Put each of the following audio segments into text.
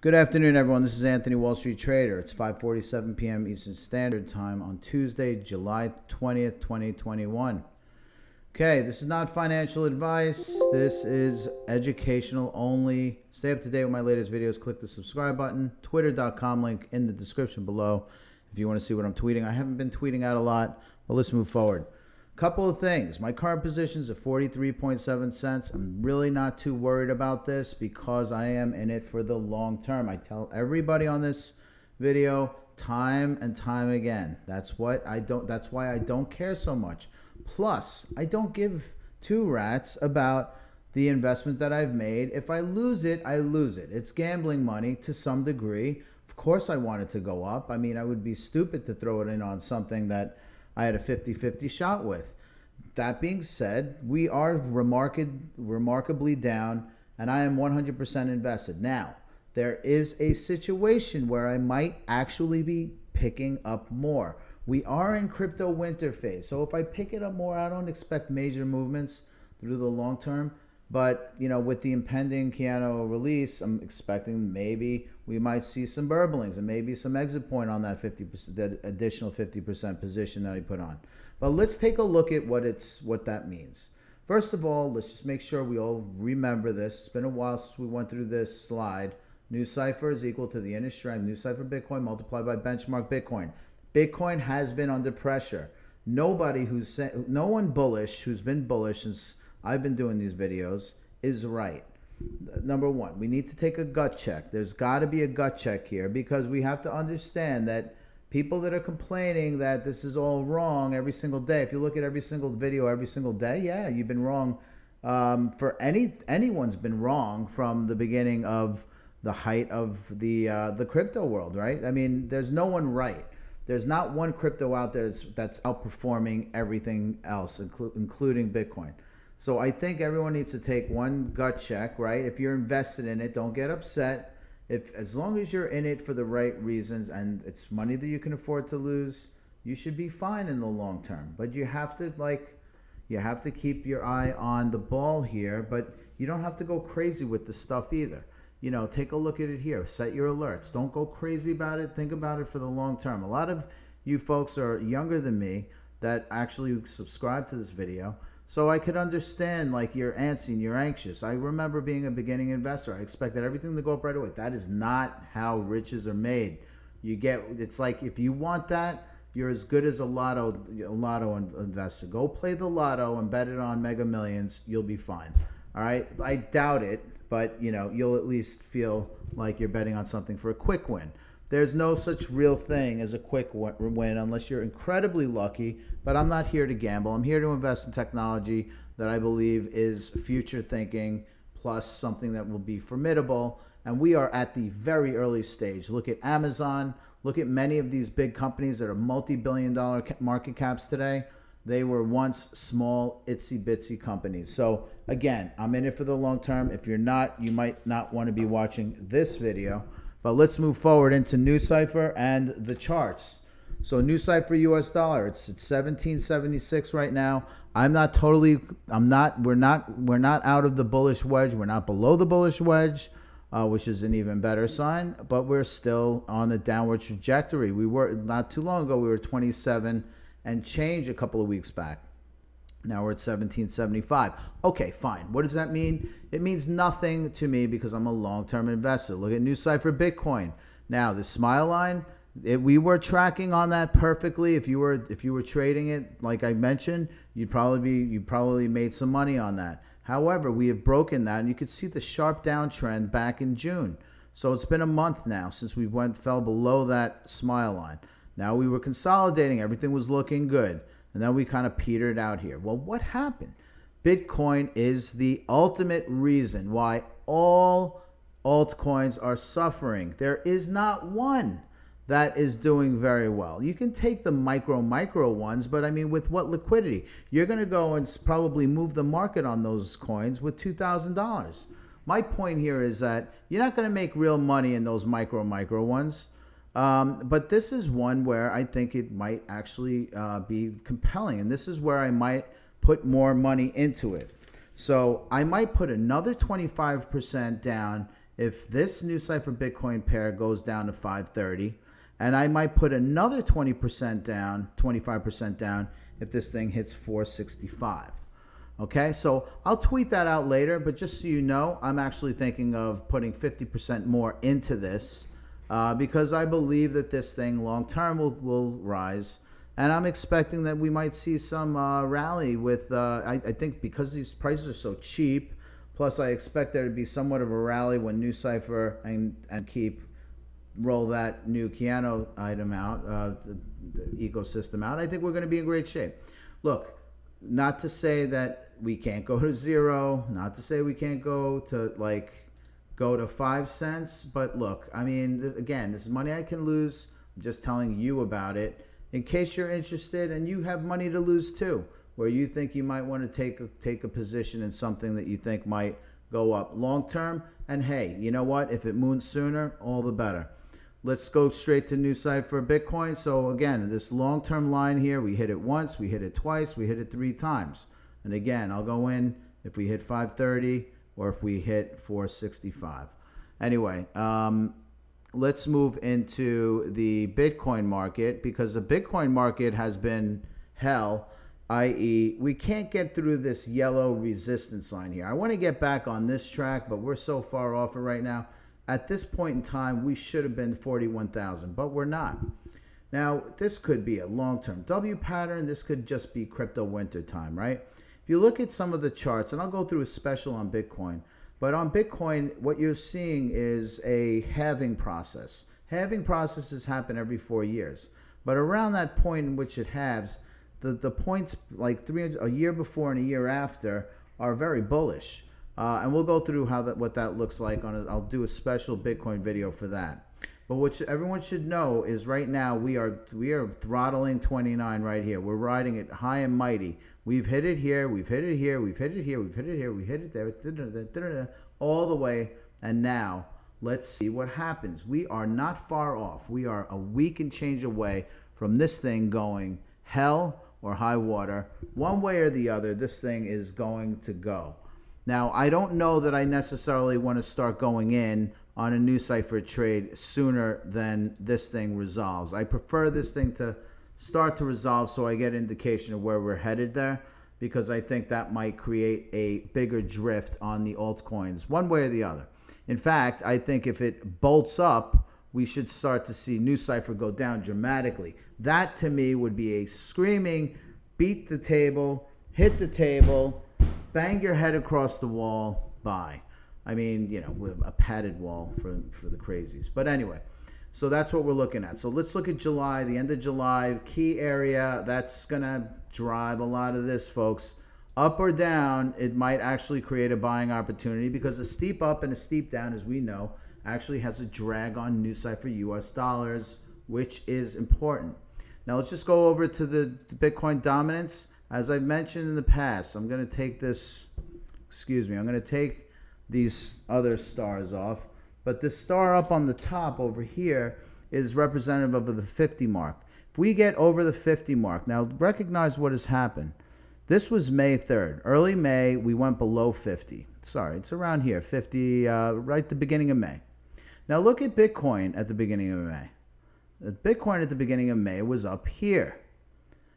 Good afternoon, everyone. This is Anthony, Wall Street Trader. It's 5:47 p.m. Eastern Standard Time on Tuesday, July 20th, 2021. Okay, this is not financial advice. This is educational only. Stay up to date with my latest videos. Click the subscribe button. Twitter.com link in the description below if you want to see what I'm tweeting. I haven't been tweeting out a lot, but let's move forward. Couple of things. My current positions at 43.7 cents. I'm really not too worried about this because I am in it for the long term. I tell everybody on this video time and time again. That's why I don't care so much. Plus, I don't give two rats about the investment that I've made. If I lose it, I lose it. It's gambling money to some degree. Of course I want it to go up. I mean, I would be stupid to throw it in on something that I had a 50-50 shot with. That being said, we are remarkably down, and I am 100% invested. Now, there is a situation where I might actually be picking up more. We are in crypto winter phase, so if I pick it up more, I don't expect major movements through the long term. But, you know, with the impending Keanu release, I'm expecting maybe we might see some burblings and maybe some exit point on that 50%, that additional 50% position that I put on. But let's take a look at what that means. First of all, let's just make sure we all remember this. It's been a while since we went through this slide. Nucypher is equal to the inner strength, Nucypher Bitcoin multiplied by benchmark Bitcoin. Bitcoin has been under pressure. No one bullish who's been bullish since I've been doing these videos is right. Number one, we need to take a gut check. There's got to be a gut check here because we have to understand that people that are complaining that this is all wrong every single day, if you look at every single video every single day, yeah, you've been wrong. Anyone's been wrong from the beginning of the height of the crypto world, right? I mean, there's no one right. There's not one crypto out there that's outperforming everything else, including Bitcoin. So I think everyone needs to take one gut check, right? If you're invested in it, don't get upset. As long as you're in it for the right reasons and it's money that you can afford to lose, you should be fine in the long term. But you have to keep your eye on the ball here, but you don't have to go crazy with the stuff either. You know, take a look at it here. Set your alerts. Don't go crazy about it. Think about it for the long term. A lot of you folks are younger than me that actually subscribe to this video. So I could understand, like, you're antsy and you're anxious. I remember being a beginning investor. I expected everything to go up right away. That is not how riches are made. It's like if you want that, you're as good as a lotto investor. Go play the lotto and bet it on Mega Millions. You'll be fine. All right? I doubt it, but, you know, you'll at least feel like you're betting on something for a quick win. There's no such real thing as a quick win unless you're incredibly lucky, but I'm not here to gamble. I'm here to invest in technology that I believe is future thinking plus something that will be formidable, and we are at the very early stage. Look at Amazon. Look at many of these big companies that are multi-billion-dollar market caps today. They were once small, itsy-bitsy companies. So, again, I'm in it for the long term. If you're not, you might not want to be watching this video. But let's move forward into Nucypher and the charts. So Nucypher US dollar, it's at 1776 right now. We're not out of the bullish wedge. We're not below the bullish wedge, which is an even better sign, but we're still on a downward trajectory. We were not too long ago, we were 27 and change a couple of weeks back. Now we're at 1775. Okay, fine. What does that mean? It means nothing to me because I'm a long-term investor. Look at Nucypher Bitcoin. Now the smile line, we were tracking on that perfectly. If you were trading it, like I mentioned, you probably made some money on that. However, we have broken that, and you could see the sharp downtrend back in June. So it's been a month now since we fell below that smile line. Now we were consolidating. Everything was looking good. And then we kind of petered out here. Well, what happened? Bitcoin is the ultimate reason why all altcoins are suffering. There is not one that is doing very well. You can take the micro ones, but I mean, with what liquidity? You're going to go and probably move the market on those coins with $2,000. My point here is that you're not going to make real money in those micro ones. But this is one where I think it might actually be compelling. And this is where I might put more money into it. So I might put another 25% down if this Nucypher Bitcoin pair goes down to 530, and I might put another 20% down, 25% down if this thing hits 465. Okay, so I'll tweet that out later, but just so you know, I'm actually thinking of putting 50% more into this because I believe that this thing long term will rise. And I'm expecting that we might see some rally with, I think because these prices are so cheap, plus I expect there to be somewhat of a rally when Nucypher and Keep roll that new Keanu item out, the ecosystem out. I think we're going to be in great shape. Look, not to say that we can't go to zero, not to say we can't go to 5 cents, but look, I mean, again, this is money I can lose. I'm just telling you about it in case you're interested and you have money to lose too, where you think you might want to take a position in something that you think might go up long term. And hey, you know what? If it moons sooner, all the better. Let's go straight to Nucypher Bitcoin. So again, this long-term line here, we hit it once, we hit it twice, we hit it 3 times. And again, I'll go in if we hit 530 or if we hit 465. Anyway, let's move into the Bitcoin market because the Bitcoin market has been hell, i.e. we can't get through this yellow resistance line here. I want to get back on this track, but we're so far off it right now. At this point in time, we should have been 41,000, but we're not. Now, this could be a long-term W pattern. This could just be crypto winter time, right? If you look at some of the charts, and I'll go through a special on Bitcoin, but on Bitcoin, what you're seeing is a halving process. Halving processes happen every 4 years. But around that point in which it halves, the points like a year before and a year after are very bullish. And we'll go through what that looks like. I'll do a special Bitcoin video for that. But what everyone should know is right now we are throttling 29 right here. We're riding it high and mighty. We've hit it here. We've hit it here. We've hit it here. We've hit it here. We hit it there. All the way. And now let's see what happens. We are not far off. We are a week and change away from this thing going hell or high water. One way or the other, this thing is going to go. Now, I don't know that I necessarily want to start going in on a Nucypher trade sooner than this thing resolves. I prefer this thing to start to resolve so I get indication of where we're headed there because I think that might create a bigger drift on the altcoins one way or the other. In fact, I think if it bolts up, we should start to see Nucypher go down dramatically. That to me would be a screaming beat the table, hit the table, bang your head across the wall, bye. I mean, you know, with a padded wall for the crazies. But anyway, so that's what we're looking at. So let's look at July, the end of July, key area. That's going to drive a lot of this, folks. Up or down, it might actually create a buying opportunity because a steep up and a steep down, as we know, actually has a drag on Nucypher US dollars, which is important. Now let's just go over to the Bitcoin dominance. As I've mentioned in the past, I'm going to take this, I'm going to take these other stars off. But this star up on the top over here is representative of the 50 mark. If we get over the 50 mark, now recognize what has happened. This was May 3rd. Early May, we went below 50. Sorry, it's around here, 50, right at the beginning of May. Now look at Bitcoin at the beginning of May. Bitcoin at the beginning of May was up here.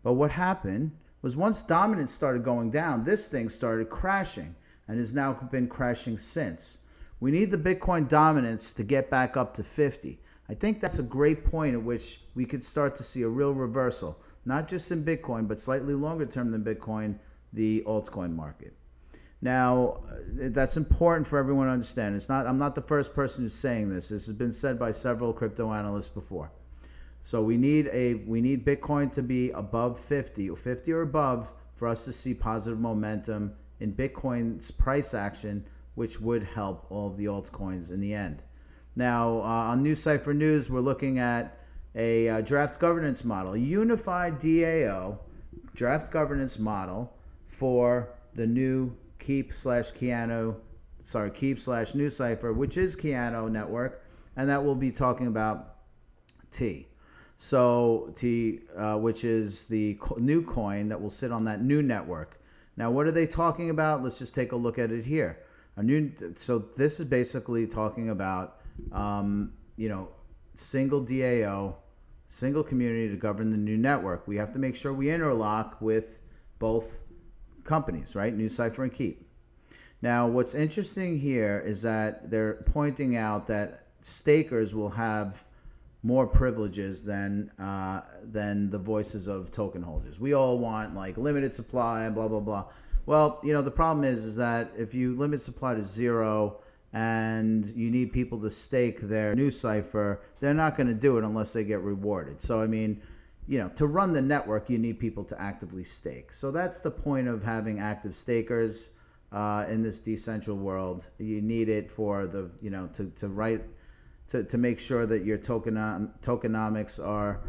But what happened was once dominance started going down, this thing started crashing and has now been crashing since. We need the Bitcoin dominance to get back up to 50. I think that's a great point at which we could start to see a real reversal, not just in Bitcoin, but slightly longer term than Bitcoin, the altcoin market. Now, that's important for everyone to understand. I'm not the first person who's saying this. This has been said by several crypto analysts before. So we need Bitcoin to be above 50 or above for us to see positive momentum in Bitcoin's price action, which would help all of the altcoins in the end. Now, on Nucypher News, we're looking at a draft governance model, a unified DAO draft governance model for the new Keep/Nucypher, which is Keanu network, and that we'll be talking about T. So T, which is the new coin that will sit on that new network. Now, what are they talking about? Let's just take a look at it here. So this is basically talking about, single DAO, single community to govern the new network. We have to make sure we interlock with both companies, right? Nucypher and Keep. Now, what's interesting here is that they're pointing out that stakers will have more privileges than the voices of token holders. We all want like limited supply and blah blah blah. Well, the problem is that if you limit supply to 0 and you need people to stake their Nucypher, they're not going to do it unless they get rewarded. So I mean, to run the network, you need people to actively stake. So that's the point of having active stakers in this decentral world. You need it for the to make sure that your tokenomics are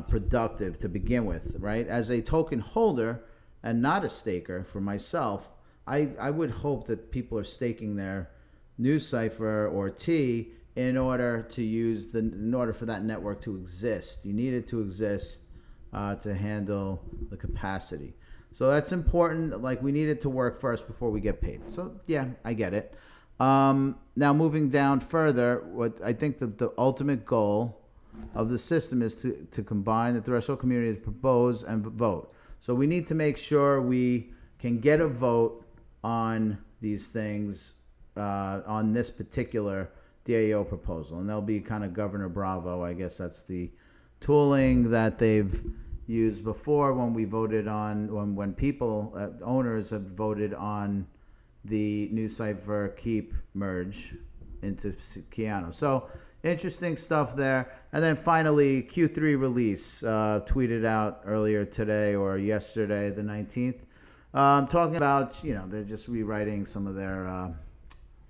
productive to begin with, right? As a token holder and not a staker, for myself, I would hope that people are staking their Nucypher or T in order for that network to exist. You need it to exist to handle the capacity. So that's important. Like, we need it to work first before we get paid. So yeah, I get it. Now moving down further, what I think the ultimate goal of the system is to combine the threshold community to propose and vote. So we need to make sure we can get a vote on these things on this particular DAO proposal, and they'll be kind of Governor Bravo. I guess that's the tooling that they've used before when we voted on when people owners have voted on the Nucypher Keep merge into Keanu. So interesting stuff there. And then finally, Q3 release tweeted out earlier today or yesterday, the 19th, talking about, they're just rewriting some of their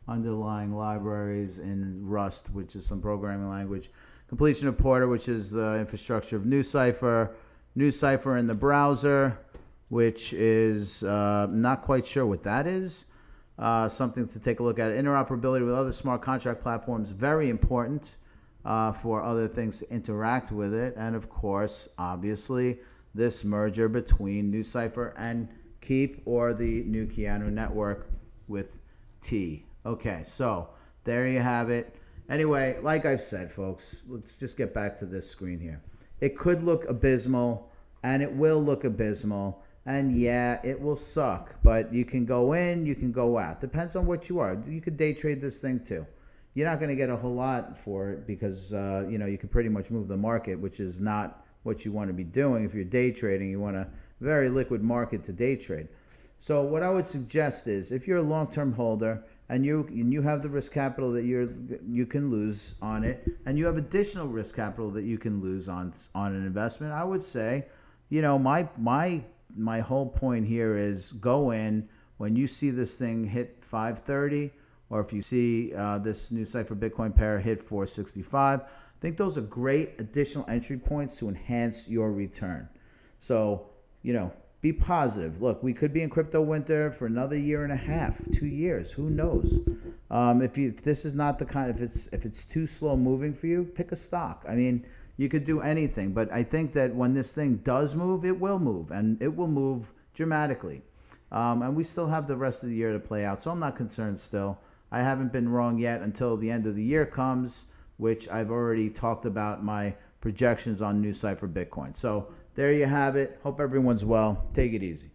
underlying libraries in Rust, which is some programming language. Completion of Porter, which is the infrastructure of Nucypher. Nucypher in the browser, which is not quite sure what that is. Something to take a look at. Interoperability with other smart contract platforms, very important for other things to interact with it. And of course, obviously, this merger between Nucypher and Keep, or the new Keanu network with T. Okay, so there you have it. Anyway, like I've said, folks, let's just get back to this screen here. It could look abysmal, and it will look abysmal. And yeah, it will suck, but you can go in, you can go out. Depends on what you are. You could day trade this thing too. You're not going to get a whole lot for it because, you can pretty much move the market, which is not what you want to be doing. If you're day trading, you want a very liquid market to day trade. So what I would suggest is, if you're a long-term holder and you have the risk capital that you can lose on it, and you have additional risk capital that you can lose on an investment, I would say, my whole point here is go in when you see this thing hit 530, or if you see this Nucypher Bitcoin pair hit 465. I think those are great additional entry points to enhance your return. So, be positive. Look, we could be in crypto winter for another year and a half, 2 years. Who knows? If this is not the kind, if it's too slow moving for you, pick a stock. I mean, you could do anything, but I think that when this thing does move, it will move, and it will move dramatically. And we still have the rest of the year to play out, so I'm not concerned still. I haven't been wrong yet until the end of the year comes, which I've already talked about my projections on Nucypher Bitcoin. So there you have it. Hope everyone's well. Take it easy.